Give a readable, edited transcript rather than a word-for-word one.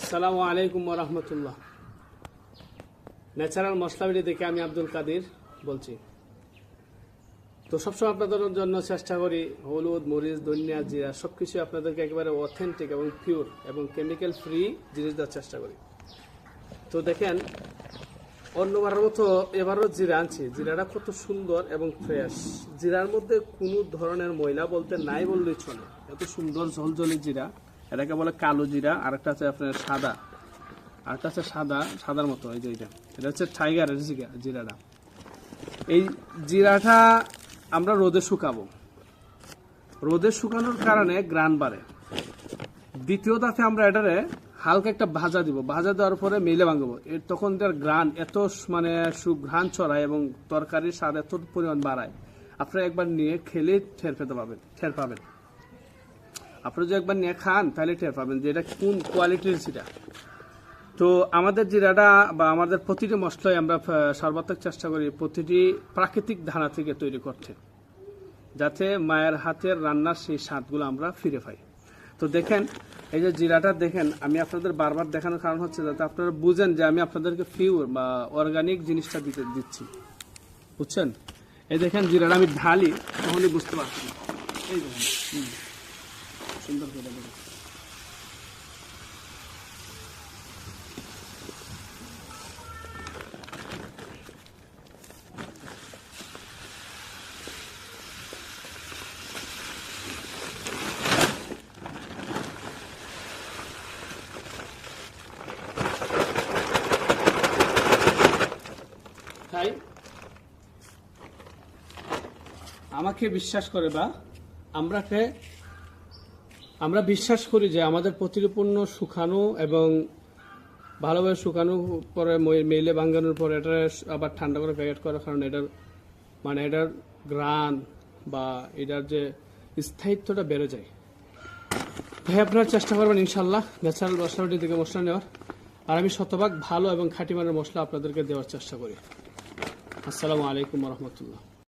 আসসালামু আলাইকুম ওয়া রাহমাতুল্লাহ। ন্যাচারাল মশলা ভিডিও থেকে আমি আব্দুল কাদির বলছি। তো সবসময় আপনাদের জন্য চেষ্টা করি হলুদ, মরিচ, ধনিয়া, জিরা সবকিছু আপনাদেরকে একেবারে অথেন্টিক এবং পিওর এবং কেমিক্যাল ফ্রি জিনিস দেওয়ার চেষ্টা করি। তো দেখেন, অন্যবারের মতো এবারও জিরা আনছি। জিরাটা কত সুন্দর এবং ফ্রেশ। জিরার মধ্যে কোনো ধরনের ময়লা বলতে নাই বললেই চলে। এত সুন্দর ঝলঝলি জিরা। এটাকে বলে কালো জিরা, আরেকটা আছে আপনার সাদা, আরেকটা আছে সাদার মতো। এই যে এটা হচ্ছে টাইগারের জিরাটা। এই জিরাটা আমরা রোদে শুকাবো। রোদে শুকানোর কারণে গ্রান বাড়ে। দ্বিতীয় ধাপে আমরা এটারে হালকা একটা ভাজা দিব। ভাজা দেওয়ার পরে মেলে ভাঙবো। তখন তার গ্রান এত মানে সুঘ্রাণ ছড়ায় এবং তরকারির স্বাদ এত পরিমাণ বাড়ায়, আপনারা একবার নিয়ে খেলে টের পাবেন। আপনারা যদি একবার নিয়ে খান তাহলে টের পাবেন যে এটা কোন কোয়ালিটির জিরা। তো আমাদের জিরাটা বা আমাদের প্রতিটি মশলাই আমরা সর্বাত্মক চেষ্টা করি প্রতিটি প্রাকৃতিক ধানা থেকে তৈরি করতে, যাতে মায়ের হাতের রান্নার সেই স্বাদগুলো আমরা ফিরে পাই। তো দেখেন, এই যে জিরাটা দেখেন, আমি আপনাদের বারবার দেখানোর কারণ হচ্ছে যাতে আপনারা বুঝেন যে আমি আপনাদেরকে পিওর বা অর্গানিক জিনিসটা দিচ্ছি, বুঝছেন? এই দেখেন জিরাটা আমি ঢালি তখনই বুঝতে পারছি। এই দেখেন সুন্দর করে দেখেন। তাই আমাকে বিশ্বাস করে বা আমরা বিশ্বাস করি যে আমাদের প্রতিটি পণ্য শুকানো এবং ভালোভাবে শুকানোর পরে মেলে ভাঙানোর পরে এটা আবার ঠান্ডা করে প্যাকেট করার কারণে এটার গ্রান বা এটার যে স্থায়িত্বটা বেড়ে যায়। তাই আপনারা চেষ্টা করবেন ইনশাল্লাহ ন্যাচারাল মশলাটি থেকে মশলা নেওয়ার। আর আমি শতভাগ ভালো এবং খাঁটি মানের মশলা আপনাদেরকে দেওয়ার চেষ্টা করি। আসসালামু আলাইকুম ওয়া রাহমাতুল্লাহ।